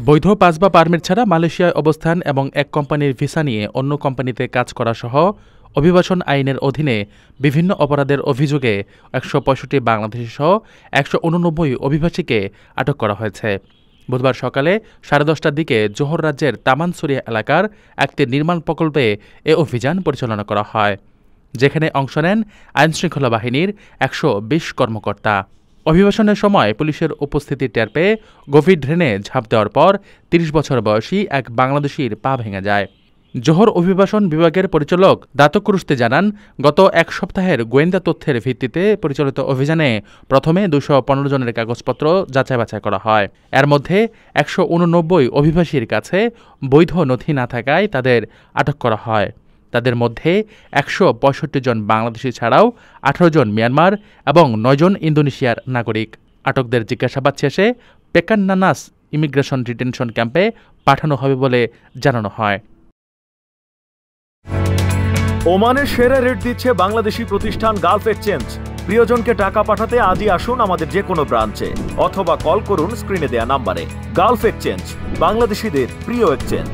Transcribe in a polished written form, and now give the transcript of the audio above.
বৈধ পাস বা পারমিট ছাড়া মালয়েশিয়ায় অবস্থান এবং এক কোম্পানির ভিসা নিয়ে অন্য কোম্পানিতে কাজ করা সহ অভিবাসন আইনের অধীনে বিভিন্ন অপরাধের অভিযোগে ১৬৫ বাংলাদেশি সহ ১৮৯ অভিবাসীকে আটক করা হয়েছে। বুধবার সকালে ১০:৩০টার দিকে জোহর রাজ্যের তামানসুরিয়া এলাকার একটি নির্মাণ প্রকল্পে এ অভিযান পরিচালনা করা হয়, যেখানে অংশ নেন আইনশৃঙ্খলা বাহিনীর ১২০ কর্মকর্তা। অভিবাসনের সময় পুলিশের উপস্থিতি টের পেয়ে গভীর ড্রেনে ঝাঁপ দেওয়ার পর ৩০ বছর বয়সী এক বাংলাদেশির পা ভেঙে যায়। জোহর অভিবাসন বিভাগের পরিচালক দাতক রুশদি জানান, গত এক সপ্তাহের গোয়েন্দা তথ্যের ভিত্তিতে পরিচালিত অভিযানে প্রথমে ২১৫ জনের কাগজপত্র যাচাই বাছাই করা হয়। এর মধ্যে ১৮৯ অভিবাসীর কাছে বৈধ নথি না থাকায় তাদের আটক করা হয়। তাদের মধ্যে ১৬৫ জন বাংলাদেশি ছাড়াও ১৮ জন মিয়ানমার এবং ৯ জন ইন্দোনেশিয়ার নাগরিক। আটকদের জিজ্ঞাসাবাদ শেষে পেকান্নানাস ইমিগ্রেশন ডিটেনশন ক্যাম্পে পাঠানো হবে বলে জানানো হয়। ওমানের সেরা রেট দিচ্ছে বাংলাদেশি প্রতিষ্ঠান গালফ এক্সচেঞ্জ। প্রিয়জনকে টাকা পাঠাতে আজই আসুন আমাদের যে কোনো ব্রাঞ্চে অথবা কল করুন স্ক্রিনে দেয়া নাম্বারে। গালফ এক্সচেঞ্জ, বাংলাদেশিদের প্রিয় এক্সচেঞ্জ।